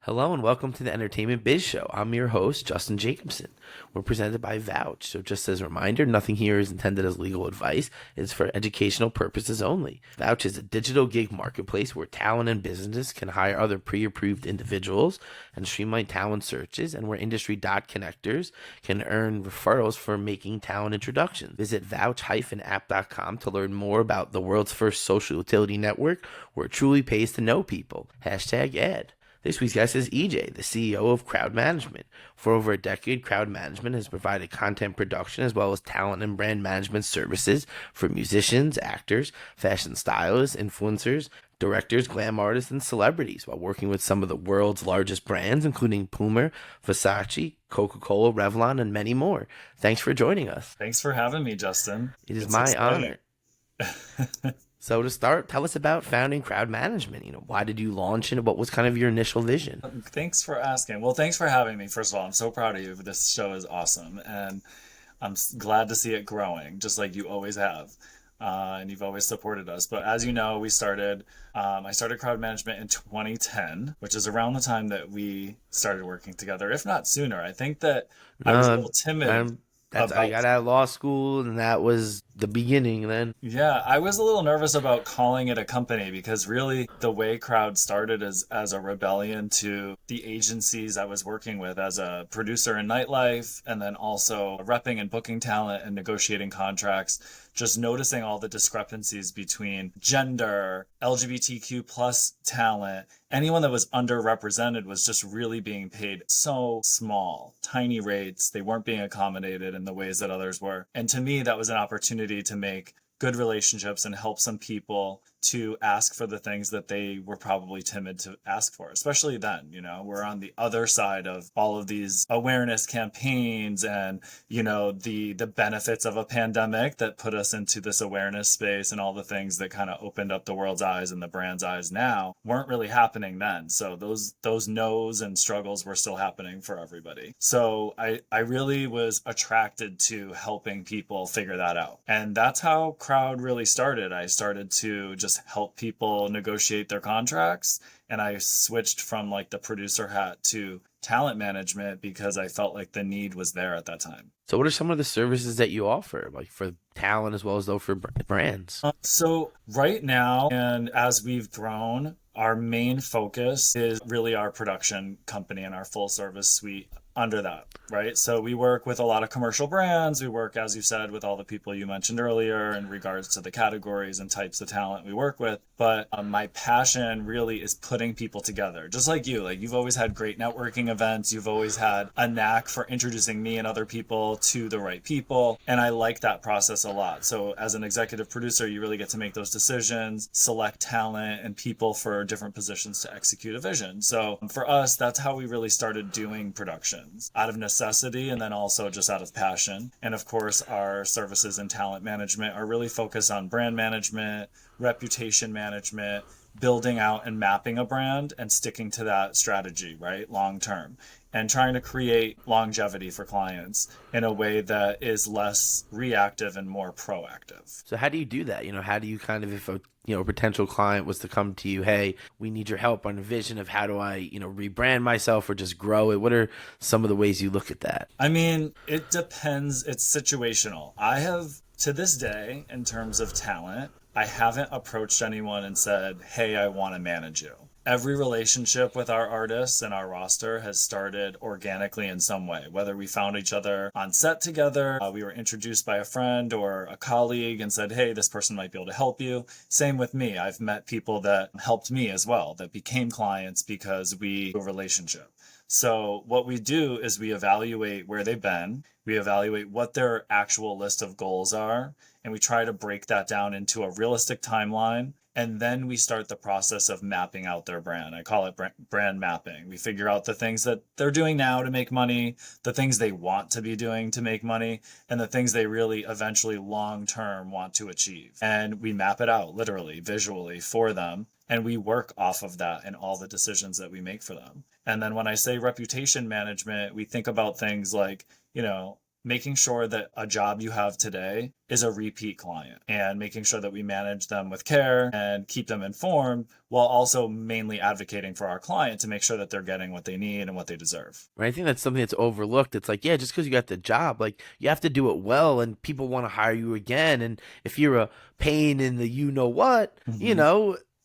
Hello and welcome to the Entertainment Biz Show. I'm your host, Justin Jacobson. We're presented by Vouch. So just as a reminder, nothing here is intended as legal advice. It's for educational purposes only. Vouch is a digital gig marketplace where talent and businesses can hire other pre-approved individuals and streamline talent searches, and where industry dot connectors can earn referrals for making talent introductions. Visit vouch-app.com to learn more about the world's first social utility network where it truly pays to know people. Hashtag ad. This week's guest is EJ, the CEO of CrowdMGMT. For over a decade, CrowdMGMT has provided content production as well as talent and brand management services for musicians, actors, fashion stylists, influencers, directors, glam artists, and celebrities, while working with some of the world's largest brands, including Puma, Versace, Coca-Cola, Revlon, and many more. Thanks for joining us. Thanks for having me, Justin. It is It's my exciting. honor. So to start, tell us about founding CrowdMGMT. Why did you launch it? What was kind of your initial vision? Thanks for asking. Well, thanks for having me. First of all, I'm so proud of you. This show is awesome, and glad to see it growing, just like you always have. And you've always supported us. But as you know, I started CrowdMGMT in 2010, which is around the time that we started working together, if not sooner. I think that I was a No, little timid I'm, I about. got out of law school, and that was the beginning then. Yeah, I was a little nervous about calling it a company because really the way Crowd started is as a rebellion to the agencies I was working with as a producer in nightlife, and then also repping and booking talent and negotiating contracts, just noticing all the discrepancies between gender, LGBTQ plus talent. Anyone that was underrepresented was just really being paid so small, tiny rates. They weren't being accommodated in the ways that others were. And to me, that was an opportunity to make good relationships and help some people to ask for the things that they were probably timid to ask for, especially then. We're on the other side of all of these awareness campaigns and, the benefits of a pandemic that put us into this awareness space, and all the things that kind of opened up the world's eyes and the brand's eyes now weren't really happening then. So those no's and struggles were still happening for everybody. So I really was attracted to helping people figure that out. And that's how Crowd really started. I started to just help people negotiate their contracts, and I switched from like the producer hat to talent management because I felt like the need was there at that time. So what are some of the services that you offer, like for talent as well as though for brands? So right now, and as we've grown, our main focus is really our production company and our full service suite under that, right? So we work with a lot of commercial brands. We work, as you said, with all the people you mentioned earlier in regards to the categories and types of talent we work with. But my passion really is putting people together, just like you. Like, you've always had great networking events. You've always had a knack for introducing me and other people to the right people. And I like that process a lot. So as an executive producer, you really get to make those decisions, select talent and people for different positions to execute a vision. So for us, that's how we really started doing productions, out of necessity and then also just out of passion. And of course, our services in talent management are really focused on brand management, reputation management, building out and mapping a brand and sticking to that strategy, right? Long term, and trying to create longevity for clients in a way that is less reactive and more proactive. So how do you do that? How do you kind of, if a potential client was to come to you, hey, we need your help on a vision of how do I, rebrand myself or just grow it? What are some of the ways you look at that? I mean, it depends. It's situational. I have, to this day, in terms of talent, I haven't approached anyone and said, hey, I want to manage you. Every relationship with our artists and our roster has started organically in some way, whether we found each other on set together, we were introduced by a friend or a colleague and said, hey, this person might be able to help you. Same with me. I've met people that helped me as well, that became clients because we have a relationship. So what we do is we evaluate where they've been, we evaluate what their actual list of goals are, and we try to break that down into a realistic timeline. And then we start the process of mapping out their brand. I call it brand mapping. We figure out the things that they're doing now to make money, the things they want to be doing to make money, and the things they really eventually long term want to achieve. And we map it out literally, visually for them. And we work off of that in all the decisions that we make for them. And then when I say reputation management, we think about things like, making sure that a job you have today is a repeat client, and making sure that we manage them with care and keep them informed, while also mainly advocating for our client to make sure that they're getting what they need and what they deserve. Right? I think that's something that's overlooked. It's like, yeah, just because you got the job, like you have to do it well, and people want to hire you again. And if you're a pain in the you know what,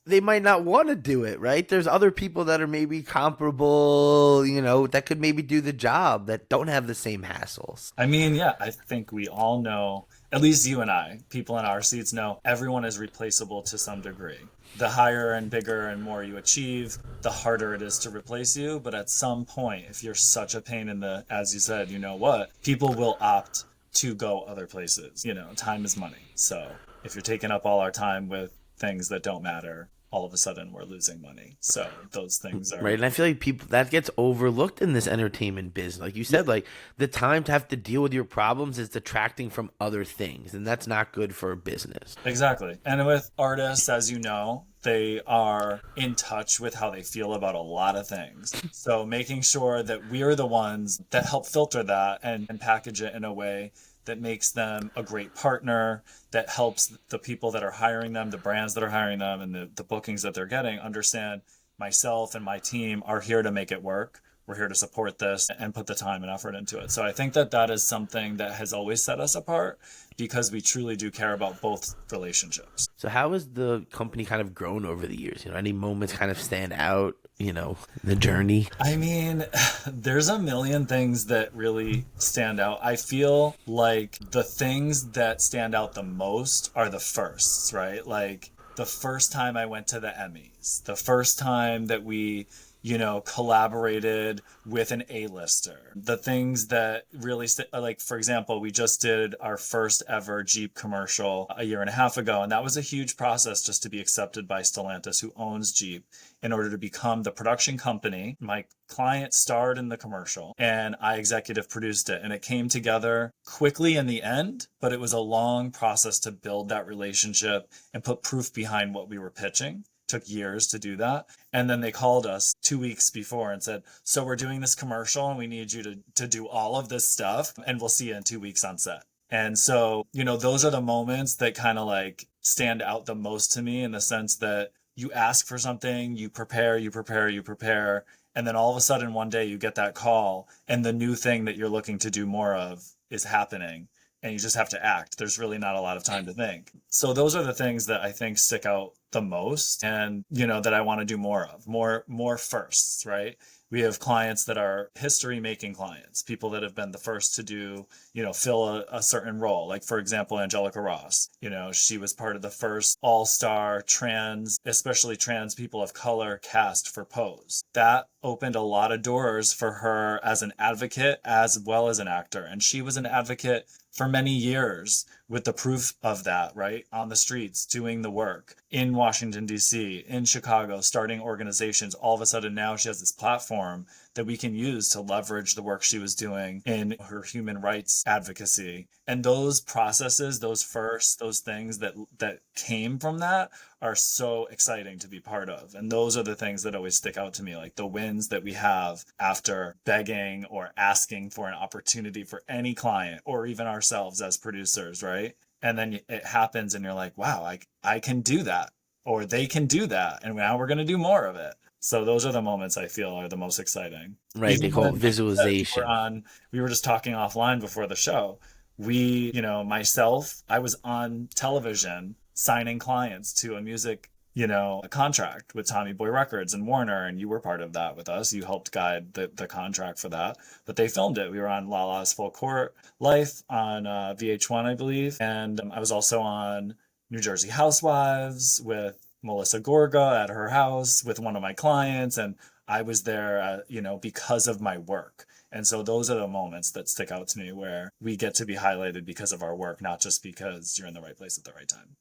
they might not want to do it, right? There's other people that are maybe comparable, that could maybe do the job that don't have the same hassles. I mean, yeah, I think we all know, at least you and I, people in our seats know, everyone is replaceable to some degree. The higher and bigger and more you achieve, the harder it is to replace you. But at some point, if you're such a pain in the, as you said, you know what, people will opt to go other places. Time is money. So if you're taking up all our time with things that don't matter, all of a sudden we're losing money. So those things are right. And I feel like people that gets overlooked in this entertainment business. Like you said, like the time to have to deal with your problems is detracting from other things, and that's not good for a business. Exactly. And with artists, as you know, they are in touch with how they feel about a lot of things. So making sure that we're the ones that help filter that and package it in a way that makes them a great partner, that helps the people that are hiring them, the brands that are hiring them, and the bookings that they're getting understand myself and my team are here to make it work. We're here to support this and put the time and effort into it. So I think that is something that has always set us apart, because we truly do care about both relationships. So how has the company kind of grown over the years? Any moments kind of stand out, the journey? I mean, there's a million things that really stand out. I feel like the things that stand out the most are the firsts, right? Like the first time I went to the Emmys, the first time that we collaborated with an A-lister. The things that really, like, for example, we just did our first ever Jeep commercial a year and a half ago. And that was a huge process just to be accepted by Stellantis, who owns Jeep, in order to become the production company. My client starred in the commercial and I executive produced it. And it came together quickly in the end, but it was a long process to build that relationship and put proof behind what we were pitching. Took years to do that. And then they called us 2 weeks before and said, so we're doing this commercial and we need you to do all of this stuff, and we'll see you in 2 weeks on set. And so, those are the moments that kind of like stand out the most to me, in the sense that you ask for something, you prepare, and then all of a sudden one day you get that call and the new thing that you're looking to do more of is happening. And you just have to act. There's really not a lot of time to think. So those are the things that I think stick out the most, and, that I want to do more of, more firsts, right? We have clients that are history making clients, people that have been the first to do, fill a certain role. Like, for example, Angelica Ross, she was part of the first all-star trans, especially trans people of color, cast for Pose. That opened a lot of doors for her as an advocate as well as an actor. And she was an advocate for many years, with the proof of that, right? On the streets, doing the work in Washington, D.C., in Chicago, starting organizations. All of a sudden now she has this platform that we can use to leverage the work she was doing in her human rights advocacy. And those processes, those firsts, those things that came from that are so exciting to be part of. And those are the things that always stick out to me, like the wins that we have after begging or asking for an opportunity for any client, or even ourselves as producers, right? And then it happens and you're like, wow, I can do that, or they can do that, and now we're going to do more of it. So those are the moments I feel are the most exciting. Right, Even they call it visualization. We were just talking offline before the show. Myself, I was on television signing clients to a music, a contract with Tommy Boy Records and Warner, and you were part of that with us. You helped guide the contract for that, but they filmed it. We were on Lala's Full Court Life on VH1, I believe, and I was also on New Jersey Housewives with Melissa Gorga at her house with one of my clients, and I was there, because of my work. And so those are the moments that stick out to me, where we get to be highlighted because of our work, not just because you're in the right place at the right time.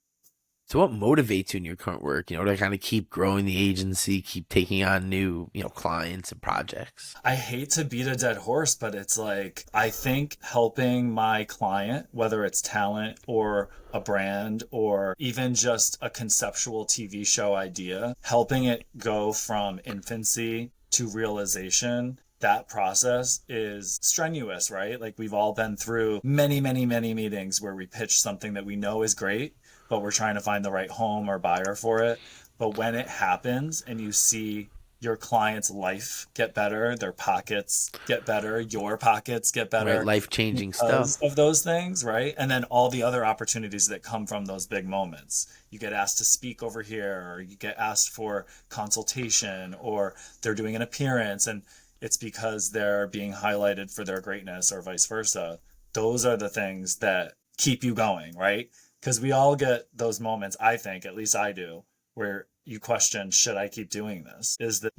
So what motivates you in your current work, to kind of keep growing the agency, keep taking on new, clients and projects? I hate to beat a dead horse, but it's like, I think helping my client, whether it's talent or a brand or even just a conceptual TV show idea, helping it go from infancy to realization that process is strenuous, right? Like we've all been through many, many, many meetings where we pitch something that we know is great, but we're trying to find the right home or buyer for it. But when it happens and you see your client's life get better, their pockets get better, your pockets get Right? better Life changing because stuff. of those things, right? And then all the other opportunities that come from those big moments. You get asked to speak over here, or you get asked for consultation, or they're doing an appearance, and it's because they're being highlighted for their greatness, or vice versa. Those are the things that keep you going, right? Because we all get those moments, I think, at least I do, where you question, should I keep doing this? Is that,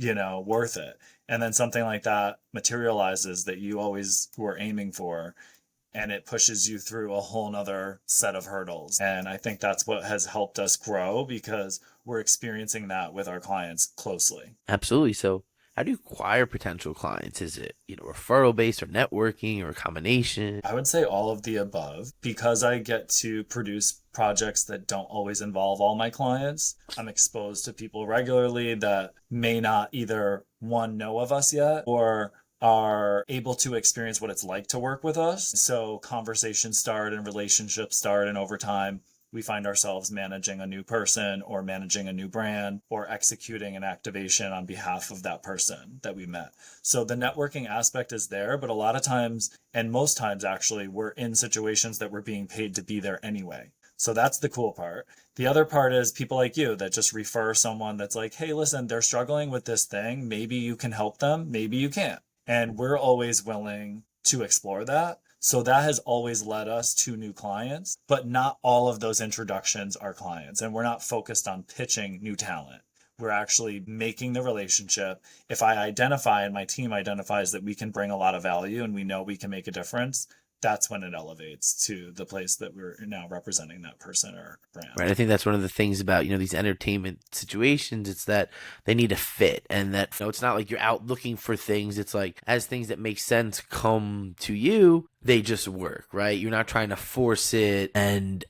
worth it? And then something like that materializes that you always were aiming for, and it pushes you through a whole nother set of hurdles. And I think that's what has helped us grow, because we're experiencing that with our clients closely. Absolutely. So, how do you acquire potential clients? Is it, referral based or networking or a combination? I would say all of the above. Because I get to produce projects that don't always involve all my clients, I'm exposed to people regularly that may not either, one, know of us yet, or are able to experience what it's like to work with us. So conversations start and relationships start, and over time, we find ourselves managing a new person or managing a new brand or executing an activation on behalf of that person that we met. So the networking aspect is there, but a lot of times, and most times actually, we're in situations that we're being paid to be there anyway. So that's the cool part. The other part is people like you that just refer someone that's like, hey, listen, they're struggling with this thing. Maybe you can help them. Maybe you can't. And we're always willing to explore that. So that has always led us to new clients, but not all of those introductions are clients. And we're not focused on pitching new talent. We're actually making the relationship. If I identify and my team identifies that we can bring a lot of value and we know we can make a difference, that's when it elevates to the place that we're now representing that person or brand. Right. I think that's one of the things about, these entertainment situations. It's that they need a fit, and that, it's not like you're out looking for things. It's like, as things that make sense come to you, they just work, right? You're not trying to force it, and,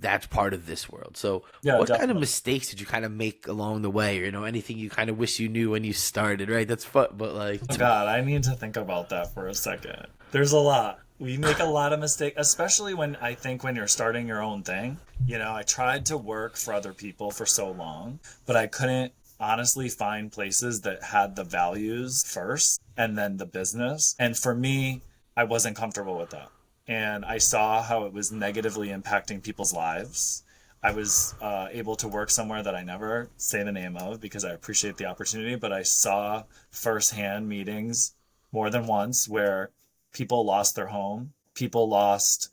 that's part of this world. So Yeah, what kind of definitely. mistakes did you kind of make along the way? Or, anything you kind of wish you knew when you started, right? That's fun, but like, Oh God, I need to think about that for a second. There's a lot. We make a lot of mistakes, especially when you're starting your own thing. I tried to work for other people for so long, but I couldn't honestly find places that had the values first and then the business. And for me, I wasn't comfortable with that. And I saw how it was negatively impacting people's lives. I was able to work somewhere that I never say the name of because I appreciate the opportunity, but I saw firsthand meetings more than once where people lost their home, people lost,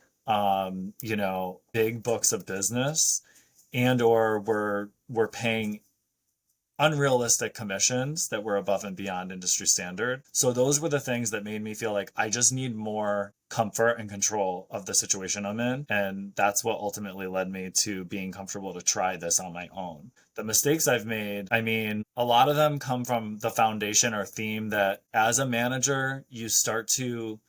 big books of business, and or were paying unrealistic commissions that were above and beyond industry standard. So those were the things that made me feel like I just need more comfort and control of the situation I'm in. And that's what ultimately led me to being comfortable to try this on my own. The mistakes I've made, a lot of them come from the foundation or theme that as a manager, you start to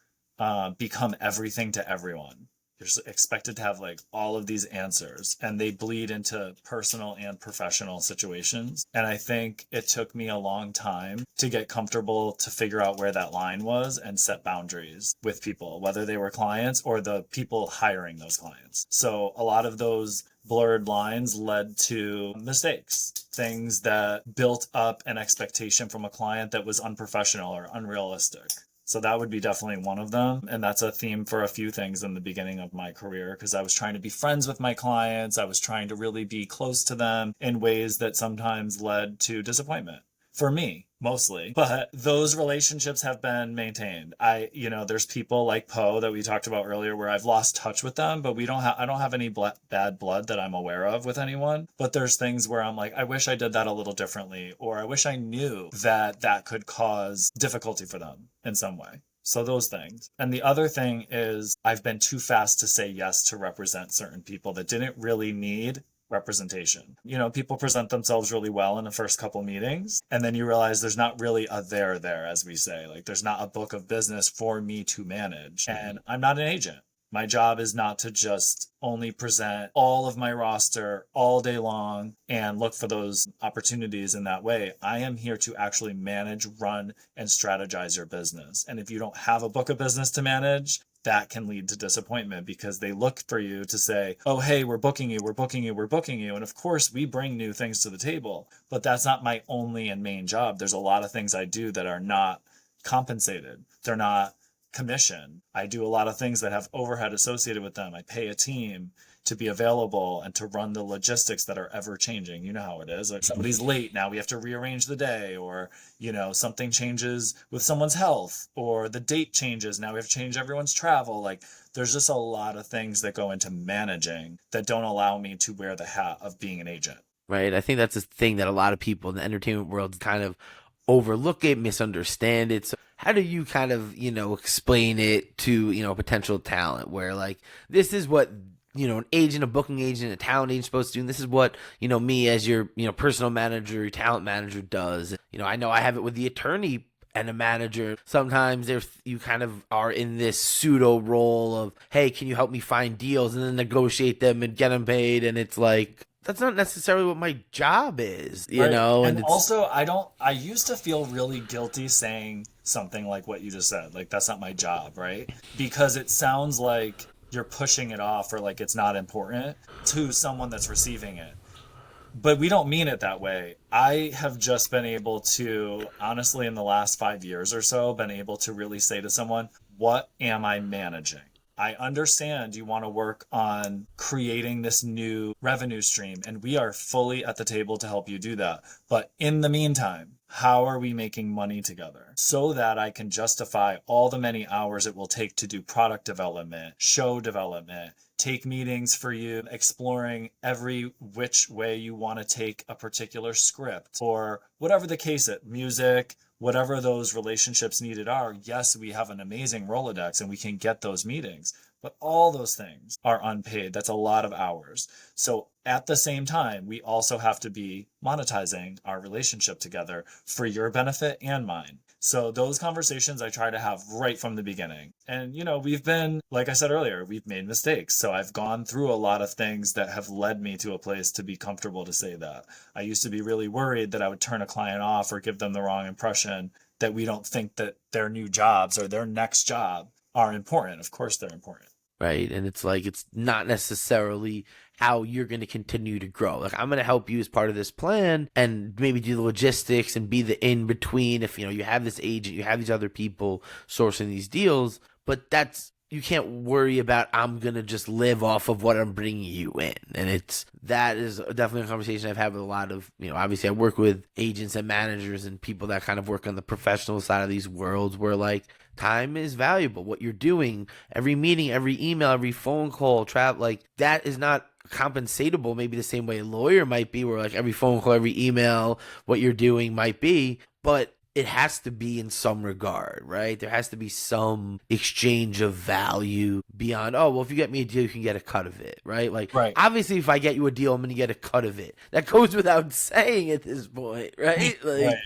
become everything to everyone. You're expected to have like all of these answers, and they bleed into personal and professional situations. And I think it took me a long time to get comfortable to figure out where that line was and set boundaries with people, whether they were clients or the people hiring those clients. So a lot of those blurred lines led to mistakes, things that built up an expectation from a client that was unprofessional or unrealistic. So that would be definitely one of them. And that's a theme for a few things in the beginning of my career, because I was trying to be friends with my clients. I was trying to really be close to them in ways that sometimes led to disappointment for me, mostly. But those relationships have been maintained. There's people like Poe that we talked about earlier where I've lost touch with them, but I don't have any bad blood that I'm aware of with anyone. But there's things where I'm like, I wish I did that a little differently, or I wish I knew that that could cause difficulty for them in some way. So those things. And the other thing is I've been too fast to say yes to represent certain people that didn't really need representation. People present themselves really well in the first couple meetings, and then you realize there's not really a there, as we say. Like, there's not a book of business for me to manage, and I'm not an agent. My job is not to just only present all of my roster all day long and look for those opportunities in that way. I am here to actually manage, run, and strategize your business. And if you don't have a book of business to manage, that can lead to disappointment because they look for you to say, oh, hey, we're booking you, we're booking you, we're booking you. And of course, we bring new things to the table, but that's not my only and main job. There's a lot of things I do that are not compensated. They're not commission. I do a lot of things that have overhead associated with them. I pay a team to be available and to run the logistics that are ever changing. You know how it is. Like somebody's late, now we have to rearrange the day, or, something changes with someone's health, or the date changes. Now we have to change everyone's travel. Like there's just a lot of things that go into managing that don't allow me to wear the hat of being an agent. Right. I think that's a thing that a lot of people in the entertainment world kind of overlook it, misunderstand it. So how do you kind of, explain it to, potential talent where like, this is what, an agent, a booking agent, a talent agent is supposed to do. And this is what, me as your, personal manager, your talent manager does. I know I have it with the attorney and a manager. Sometimes you kind of are in this pseudo role of, hey, can you help me find deals and then negotiate them and get them paid? And it's like, that's not necessarily what my job is, right. And also, I used to feel really guilty saying something like what you just said. Like, that's not my job, right? Because it sounds like you're pushing it off or like it's not important to someone that's receiving it. But we don't mean it that way. I have just been able to, honestly, in the last 5 years or so, been able to really say to someone, what am I managing? I understand you want to work on creating this new revenue stream, and we are fully at the table to help you do that. But in the meantime, how are we making money together so that I can justify all the many hours it will take to do product development, show development, take meetings for you, exploring every which way you want to take a particular script or whatever the case is, music, whatever those relationships needed are. Yes, we have an amazing Rolodex and we can get those meetings, but all those things are unpaid. That's a lot of hours. So at the same time, we also have to be monetizing our relationship together for your benefit and mine. So those conversations I try to have right from the beginning. And, we've been, like I said earlier, we've made mistakes. So I've gone through a lot of things that have led me to a place to be comfortable to say that. I used to be really worried that I would turn a client off or give them the wrong impression, that we don't think that their new jobs or their next job are important. Of course they're important. Right. And it's like, it's not necessarily how you're going to continue to grow. Like, I'm going to help you as part of this plan and maybe do the logistics and be the in between. If, you have this agent, you have these other people sourcing these deals, but you can't worry about, I'm going to just live off of what I'm bringing you in. And that is definitely a conversation I've had with a lot of, obviously I work with agents and managers and people that kind of work on the professional side of these worlds where like, time is valuable. What you're doing, every meeting, every email, every phone call, like that is not compensatable maybe the same way a lawyer might be, where like every phone call, every email, what you're doing might be, but it has to be in some regard, right? There has to be some exchange of value beyond, oh, well, if you get me a deal, you can get a cut of it, right? Like, right. Obviously, if I get you a deal, I'm going to get a cut of it. That goes without saying at this point, right? Like, right.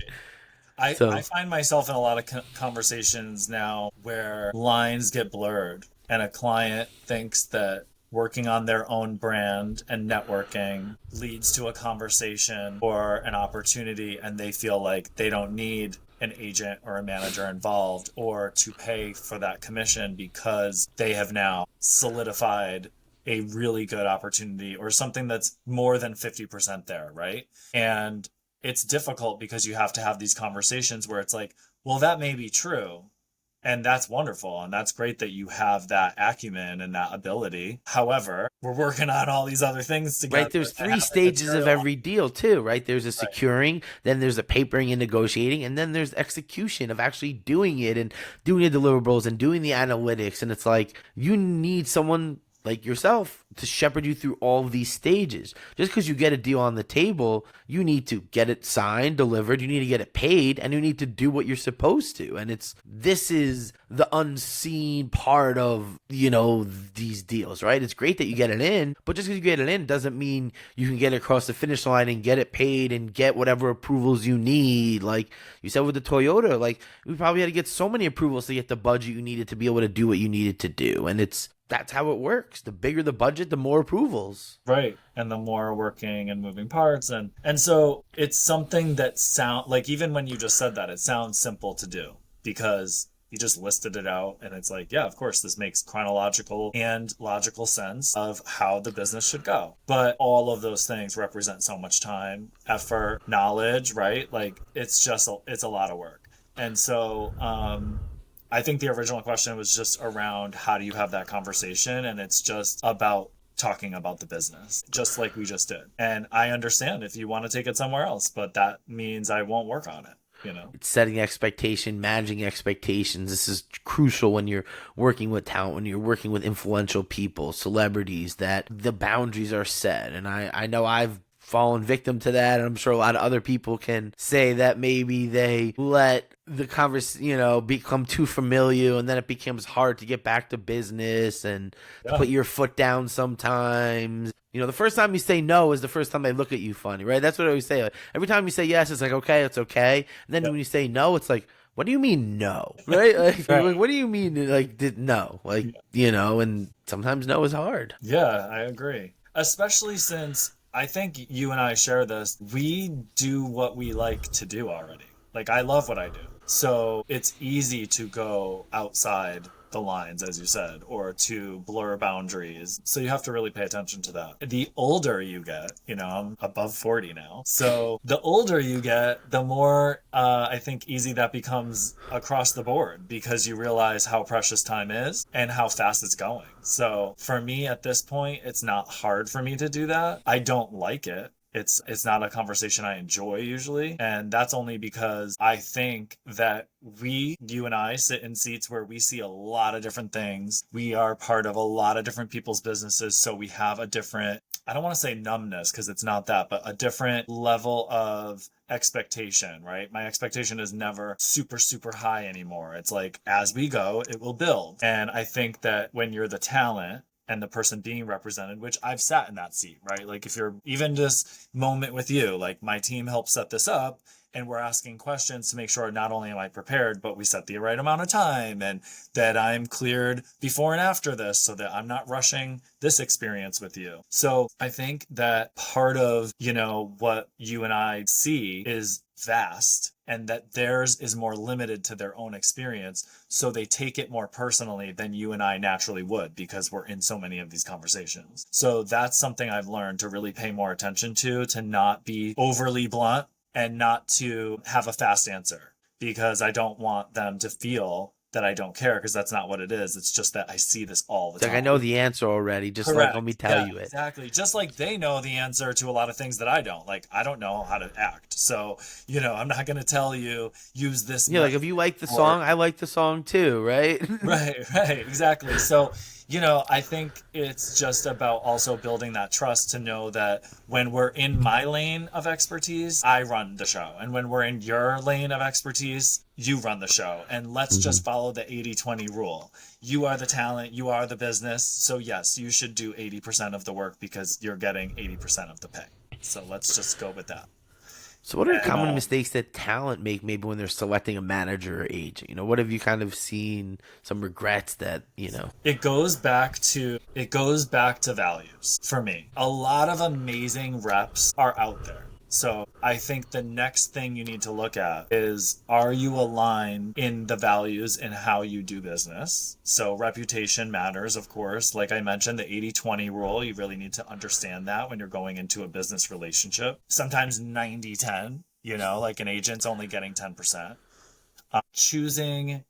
I find myself in a lot of conversations now where lines get blurred and a client thinks that working on their own brand and networking leads to a conversation or an opportunity, and they feel like they don't need an agent or a manager involved or to pay for that commission because they have now solidified a really good opportunity or something that's more than 50% there, right? And it's difficult because you have to have these conversations where it's like, well, that may be true. And that's wonderful. And that's great that you have that acumen and that ability. However, we're working on all these other things together. Right. There's 3 stages of every deal too, right? There's a securing, then there's a papering and negotiating, and then there's execution of actually doing it and doing the deliverables and doing the analytics. And it's like, you need someone like yourself to shepherd you through all of these stages. Just because you get a deal on the table, you need to get it signed, delivered, you need to get it paid, and you need to do what you're supposed to. And this is the unseen part of, these deals, right? It's great that you get it in, but just because you get it in doesn't mean you can get it across the finish line and get it paid and get whatever approvals you need. Like you said with the Toyota, like we probably had to get so many approvals to get the budget you needed to be able to do what you needed to do. And that's how it works. The bigger the budget, the more approvals. Right. And the more working and moving parts. And so it's something that sound like, even when you just said that, it sounds simple to do because you just listed it out and it's like, yeah, of course, this makes chronological and logical sense of how the business should go. But all of those things represent so much time, effort, knowledge, right? Like it's a lot of work. And so, I think the original question was just around how do you have that conversation? And it's just about talking about the business, just like we just did. And I understand if you want to take it somewhere else, but that means I won't work on it. You know, It's setting expectation, managing expectations. This is crucial when you're working with talent, when you're working with influential people, celebrities, that the boundaries are set. And I know I've fallen victim to that, and I'm sure a lot of other people can say that maybe they let the become too familiar, and then it becomes hard to get back to business and to put your foot down sometimes. The first time you say no is the first time they look at you funny, right? That's what I always say. Like, every time you say yes, it's like, okay, it's okay. And then when you say no, it's like, what do you mean no? Right? Like, like, what do you mean, like, no? Like, and sometimes no is hard. Yeah, I agree. Especially since I think you and I share this. We do what we like to do already. Like, I love what I do. So it's easy to go outside the lines, as you said, or to blur boundaries. So you have to really pay attention to that. The older you get, I'm above 40 now. So the older you get, the more I think easy that becomes across the board because you realize how precious time is and how fast it's going. So for me at this point, it's not hard for me to do that. I don't like it. It's not a conversation I enjoy usually. And that's only because I think that you and I sit in seats where we see a lot of different things. We are part of a lot of different people's businesses. So we have a different, I don't want to say numbness because it's not that, but a different level of expectation, right? My expectation is never super, super high anymore. It's like, as we go, it will build. And I think that when you're the talent, and the person being represented, which I've sat in that seat, right? Like if you're even this moment with you, like my team helped set this up and we're asking questions to make sure not only am I prepared, but we set the right amount of time and that I'm cleared before and after this so that I'm not rushing this experience with you. So I think that part of, what you and I see is vast and that theirs is more limited to their own experience. So they take it more personally than you and I naturally would because we're in so many of these conversations. So that's something I've learned to really pay more attention to not be overly blunt and not to have a fast answer because I don't want them to feel that I don't care because that's not what it is. It's just that I see this all the time. Like I know the answer already, just Correct. like let me tell you it. Exactly. Just like they know the answer to a lot of things that I don't. Like I don't know how to act. So, I'm not going to tell you use this. Yeah, like if you like the song, I like the song too, right? Right, exactly. So, I think it's just about also building that trust to know that when we're in my lane of expertise, I run the show. And when we're in your lane of expertise, you run the show. And let's just follow the 80-20 rule. You are the talent, you are the business. So yes, you should do 80% of the work because you're getting 80% of the pay. So let's just go with that. So what are common mistakes that talent make maybe when they're selecting a manager or agent? What have you kind of seen some regrets that, It goes back to values for me. A lot of amazing reps are out there. So I think the next thing you need to look at is, are you aligned in the values in how you do business? So reputation matters, of course. Like I mentioned, the 80-20 rule, you really need to understand that when you're going into a business relationship. Sometimes 90-10, like an agent's only getting 10%. Choosing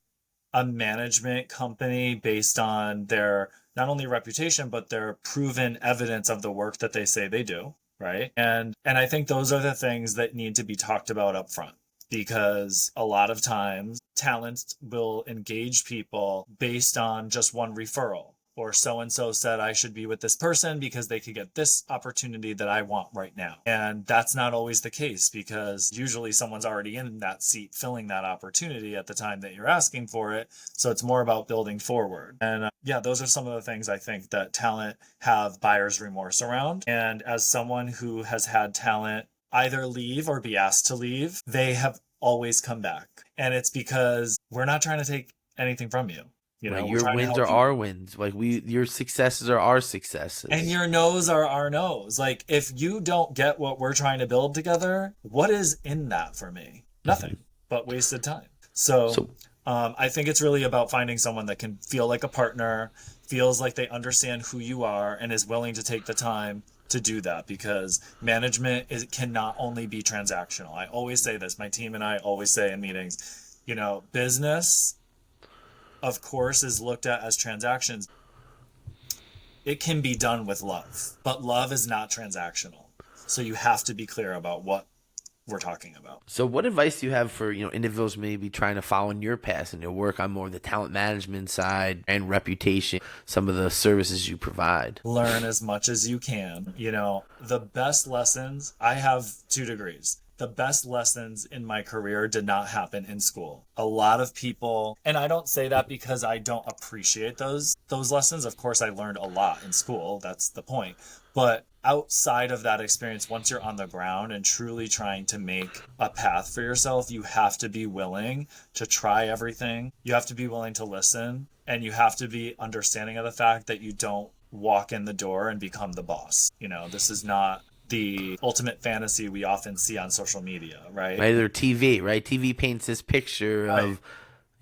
a management company based on their not only reputation, but their proven evidence of the work that they say they do. Right. And I think those are the things that need to be talked about up front because a lot of times talent will engage people based on just one referral or so-and-so said I should be with this person because they could get this opportunity that I want right now. And that's not always the case because usually someone's already in that seat filling that opportunity at the time that you're asking for it. So it's more about building forward. And those are some of the things I think that talent have buyer's remorse around. And as someone who has had talent either leave or be asked to leave, they have always come back. And it's because we're not trying to take anything from you. Right, We're your trying to wins help are you. our wins. Like your successes are our And successes. your no's are our no's. Like, if you don't get what we're trying to build together, what is in that for me? Nothing but wasted time. So, So I think it's really about finding someone that can feel like a partner, feels like they understand who you are, and is willing to take the time to do that, because management cannot only be transactional. I always say this, my team and I always say in meetings, business, of course, is looked at as transactions. It can be done with love, but love is not transactional. So you have to be clear about what we're talking about. So, what advice do you have for individuals maybe trying to follow in your path and work on more of the talent management side and reputation, some of the services you provide? Learn as much as you can. The best lessons, I have 2 degrees. The best lessons in my career did not happen in school. A lot of people, and I don't say that because I don't appreciate those lessons. Of course, I learned a lot in school. That's the point. But outside of that experience, once you're on the ground and truly trying to make a path for yourself, you have to be willing to try everything. You have to be willing to listen, and you have to be understanding of the fact that you don't walk in the door and become the boss. This is not the ultimate fantasy we often see on social media, right? Right, or TV, right? TV paints this picture Right. of,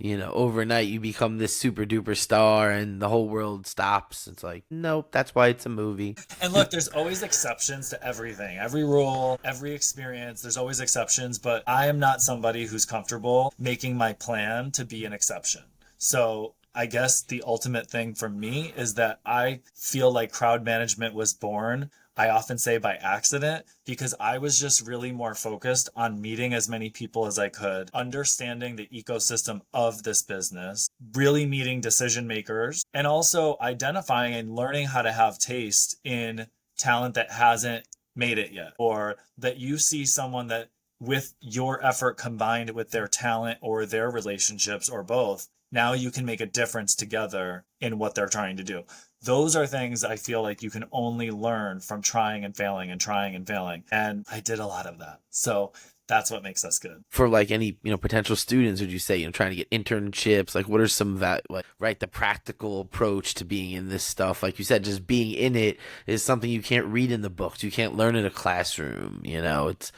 overnight you become this super duper star and the whole world stops. It's like, nope, that's why it's a movie. And look, there's always exceptions to everything. Every rule, every experience, there's always exceptions, but I am not somebody who's comfortable making my plan to be an exception. So I guess the ultimate thing for me is that I feel like crowd management was born, I often say by accident, because I was just really more focused on meeting as many people as I could, understanding the ecosystem of this business, really meeting decision makers, and also identifying and learning how to have taste in talent that hasn't made it yet, or that you see someone that with your effort combined with their talent or their relationships or both, now you can make a difference together in what they're trying to do. Those are things I feel like you can only learn from trying and failing and trying and failing. And I did a lot of that. So that's what makes us good. For like any, potential students, would you say, trying to get internships, like what are some of that, like, right, the practical approach to being in this stuff? Like you said, just being in it is something you can't read in the books. You can't learn in a classroom, it's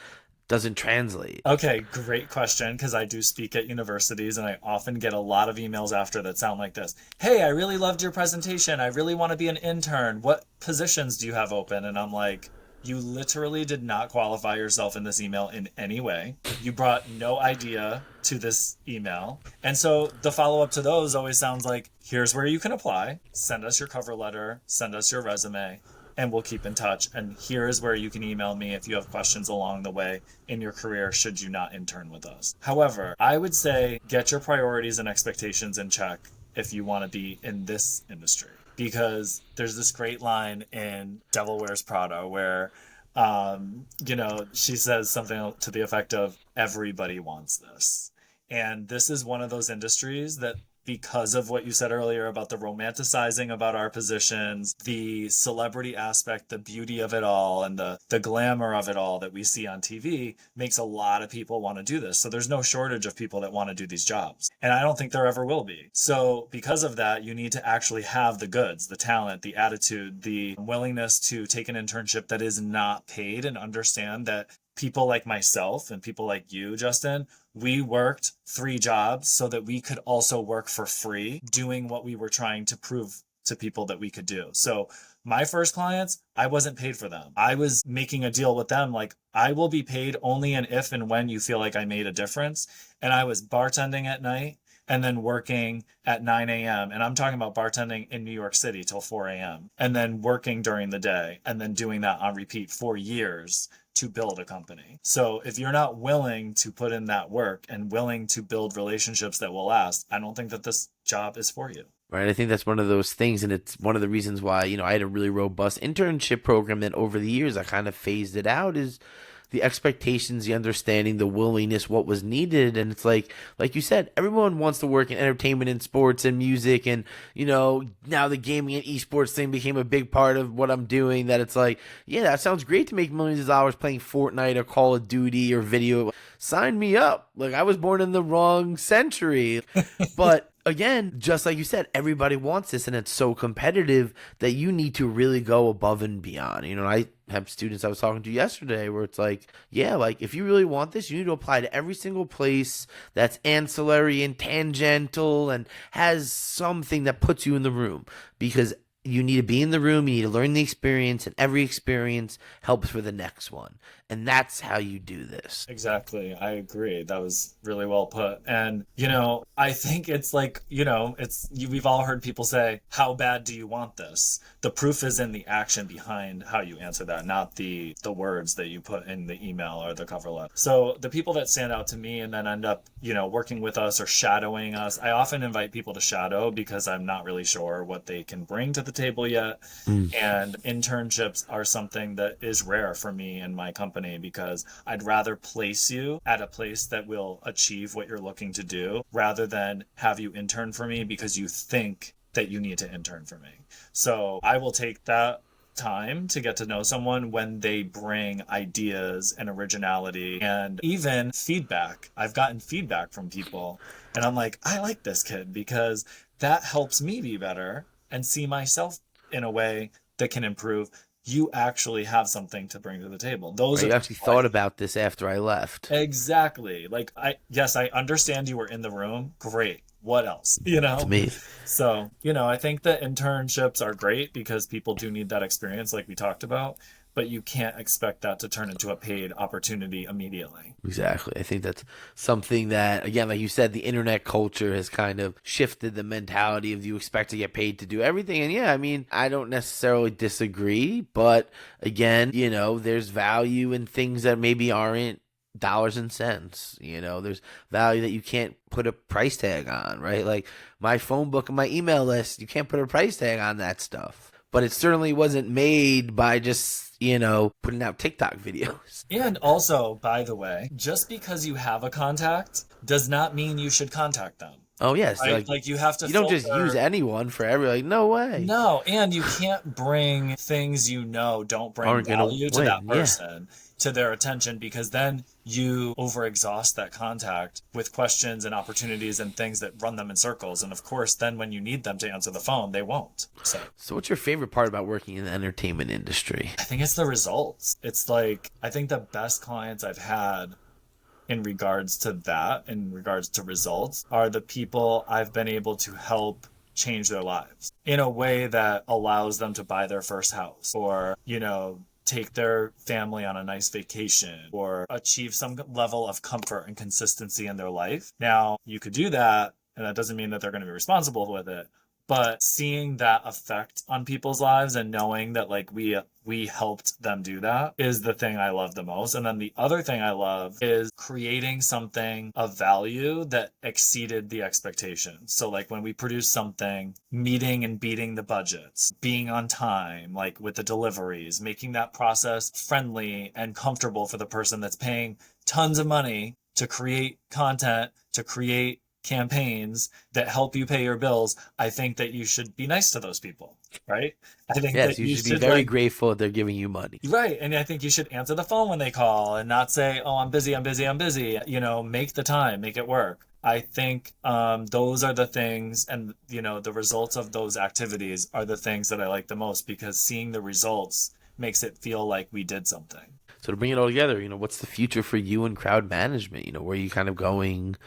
doesn't translate. Okay, great question, because I do speak at universities and I often get a lot of emails after that sound like this. Hey, I really loved your presentation. I really want to be an intern. What positions do you have open? And I'm like, you literally did not qualify yourself in this email in any way. You brought no idea to this email. And so the follow-up to those always sounds like, here's where you can apply. Send us your cover letter. Send us your resume. And we'll keep in touch. And here is where you can email me if you have questions along the way in your career should you not intern with us. However, I would say get your priorities and expectations in check if you want to be in this industry. Because there's this great line in Devil Wears Prada where, she says something to the effect of, everybody wants this. And this is one of those industries that, because of what you said earlier about the romanticizing about our positions, the celebrity aspect, the beauty of it all, and the glamour of it all that we see on TV, makes a lot of people want to do this. So there's no shortage of people that want to do these jobs. And I don't think there ever will be. So because of that, you need to actually have the goods, the talent, the attitude, the willingness to take an internship that is not paid, and understand that people like myself and people like you, Justin, we worked 3 jobs so that we could also work for free doing what we were trying to prove to people that we could do. So my first clients, I wasn't paid for them. I was making a deal with them like, I will be paid only and if and when you feel like I made a difference. And I was bartending at night and then working at 9 a.m. And I'm talking about bartending in New York City till 4 a.m. and then working during the day and then doing that on repeat for years to build a company. So if you're not willing to put in that work and willing to build relationships that will last, I don't think that this job is for you. Right. I think that's one of those things. And it's one of the reasons why, I had a really robust internship program that over the years I kind of phased it out, is the expectations, the understanding, the willingness, what was needed. And it's like you said, everyone wants to work in entertainment and sports and music. And, now the gaming and esports thing became a big part of what I'm doing, that it's like, yeah, that sounds great to make millions of dollars playing Fortnite or Call of Duty or video. Sign me up. Like, I was born in the wrong century. But again, just like you said, everybody wants this, and it's so competitive that you need to really go above and beyond. I have students I was talking to yesterday where it's like, yeah, like if you really want this, you need to apply to every single place that's ancillary and tangential and has something that puts you in the room, because you need to be in the room, you need to learn the experience, and every experience helps for the next one. And that's how you do this. Exactly. I agree. That was really well put. And, I think it's like, we've all heard people say, how bad do you want this? The proof is in the action behind how you answer that, not the words that you put in the email or the cover letter. So the people that stand out to me and then end up, working with us or shadowing us, I often invite people to shadow because I'm not really sure what they can bring to the table yet. And internships are something that is rare for me and my company, because I'd rather place you at a place that will achieve what you're looking to do rather than have you intern for me because you think that you need to intern for me. So I will take that time to get to know someone when they bring ideas and originality and even feedback. I've gotten feedback from people and I'm like, I like this kid because that helps me be better and see myself in a way that can improve. You actually have something to bring to the table. You actually thought about this after I left. Exactly. Like, I understand you were in the room. Great. What else? It's me. So, I think that internships are great because people do need that experience like we talked about, but you can't expect that to turn into a paid opportunity immediately. Exactly. I think that's something that, again, like you said, the internet culture has kind of shifted the mentality of you expect to get paid to do everything. And yeah, I mean, I don't necessarily disagree, but again, there's value in things that maybe aren't dollars and cents. There's value that you can't put a price tag on, right? Like my phone book and my email list, you can't put a price tag on that stuff. But it certainly wasn't made by just, putting out TikTok videos. And also, by the way, just because you have a contact does not mean you should contact them. Oh, yes. Right? Like you have to You don't just use anyone for no way. No, and you can't bring things don't bring value to that person. To their attention, because then you overexhaust that contact with questions and opportunities and things that run them in circles. And of course, then when you need them to answer the phone, they won't. So what's your favorite part about working in the entertainment industry? I think it's the results. It's like, I think the best clients I've had in regards to that, in regards to results, are the people I've been able to help change their lives in a way that allows them to buy their first house or, take their family on a nice vacation or achieve some level of comfort and consistency in their life. Now, you could do that, and that doesn't mean that they're going to be responsible with it. But seeing that effect on people's lives and knowing that like we helped them do that is the thing I love the most. And then the other thing I love is creating something of value that exceeded the expectations. So like when we produce something, meeting and beating the budgets, being on time, like with the deliveries, making that process friendly and comfortable for the person that's paying tons of money to create content, to create campaigns that help you pay your bills. I think that you should be nice to those people, right? I think that you should be very grateful that they're giving you money. Right. And I think you should answer the phone when they call and not say, oh, I'm busy. Make the time, make it work. I think those are the things, and the results of those activities are the things that I like the most, because seeing the results makes it feel like we did something. So to bring it all together, what's the future for you in crowd management? Where are you kind of going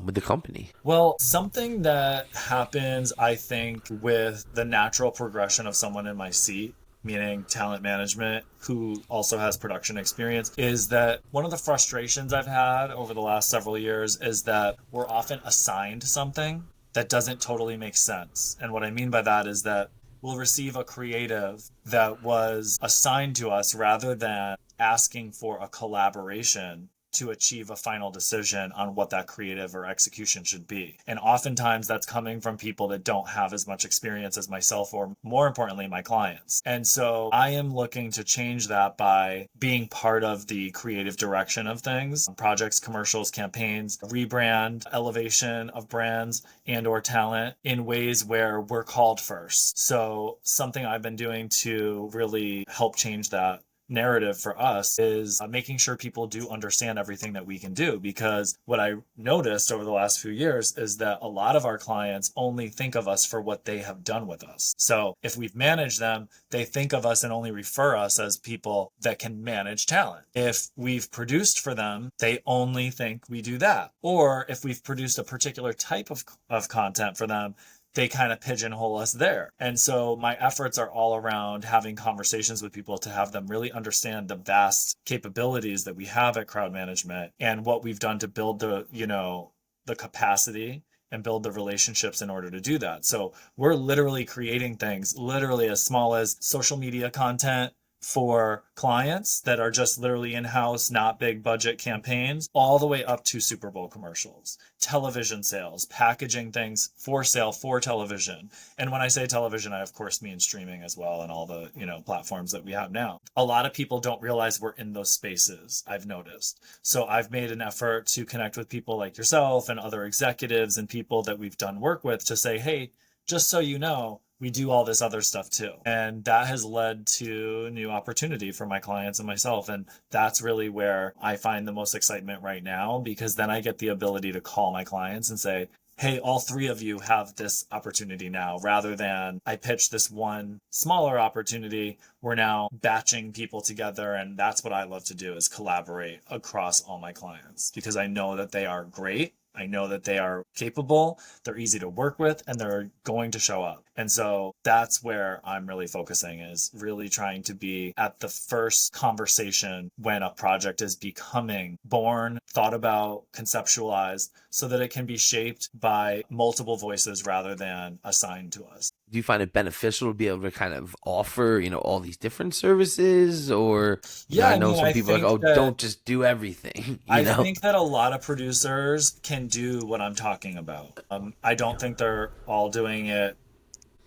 with the company? Well, something that happens, I think, with the natural progression of someone in my seat, meaning talent management, who also has production experience, is that one of the frustrations I've had over the last several years is that we're often assigned something that doesn't totally make sense. And what I mean by that is that we'll receive a creative that was assigned to us rather than asking for a collaboration to achieve a final decision on what that creative or execution should be. And oftentimes that's coming from people that don't have as much experience as myself, or more importantly, my clients. And so I am looking to change that by being part of the creative direction of things, projects, commercials, campaigns, rebrand, elevation of brands and or talent in ways where we're called first. So something I've been doing to really help change that narrative for us is making sure people do understand everything that we can do. Because what I noticed over the last few years is that a lot of our clients only think of us for what they have done with us. So if we've managed them, they think of us and only refer us as people that can manage talent. If we've produced for them, they only think we do that. Or if we've produced a particular type of content for them, they kind of pigeonhole us there. And so my efforts are all around having conversations with people to have them really understand the vast capabilities that we have at Crowd Management and what we've done to build the capacity and build the relationships in order to do that. So we're literally creating things literally as small as social media content for clients that are just literally in-house, not big budget campaigns, all the way up to Super Bowl commercials, television sales, packaging things for sale for television. And when I say television, I of course mean streaming as well, and all the, platforms that we have now. A lot of people don't realize we're in those spaces, I've noticed. So I've made an effort to connect with people like yourself and other executives and people that we've done work with to say, hey, just so you know, we do all this other stuff too. And that has led to new opportunity for my clients and myself. And that's really where I find the most excitement right now, because then I get the ability to call my clients and say, hey, all three of you have this opportunity now, rather than I pitch this one smaller opportunity. We're now batching people together. And that's what I love to do, is collaborate across all my clients, because I know that they are great. I know that they are capable, they're easy to work with, and they're going to show up. And so that's where I'm really focusing, is really trying to be at the first conversation when a project is becoming born, thought about, conceptualized, so that it can be shaped by multiple voices rather than assigned to us. Do you find it beneficial to be able to kind of offer, all these different services? Or, I know some people are like, oh, don't just do everything. I think that a lot of producers can do what I'm talking about. I don't think they're all doing it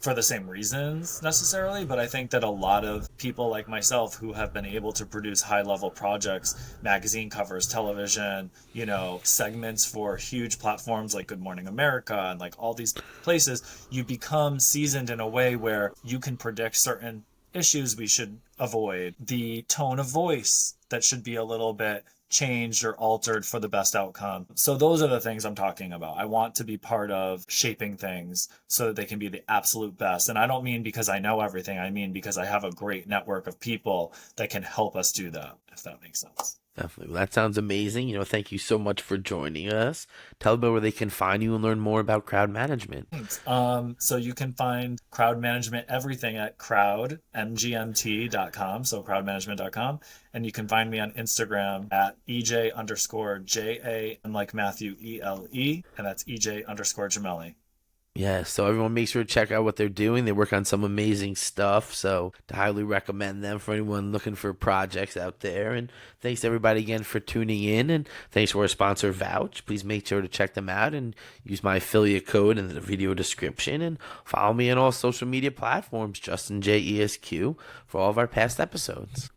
for the same reasons necessarily, but I think that a lot of people like myself who have been able to produce high-level projects, magazine covers, television, segments for huge platforms like Good Morning America and like all these places, you become seasoned in a way where you can predict certain issues we should avoid, the tone of voice that should be a little bit changed or altered for the best outcome. So those are the things I'm talking about. I want to be part of shaping things so that they can be the absolute best. And I don't mean because I know everything. I mean because I have a great network of people that can help us do that, if that makes sense. Definitely. Well, that sounds amazing. Thank you so much for joining us. Tell them where they can find you and learn more about crowd management. Thanks. So you can find crowd management, everything, at CrowdMGMT.com. So crowdmanagement.com. And you can find me on Instagram at EJ_JA, and like Matthew, ELE, and that's EJ_Jamele. Yeah, so everyone make sure to check out what they're doing. They work on some amazing stuff, so I highly recommend them for anyone looking for projects out there. And thanks everybody again for tuning in, and thanks to our sponsor Vouch. Please make sure to check them out and use my affiliate code in the video description, and follow me on all social media platforms, Justin J ESQ, for all of our past episodes.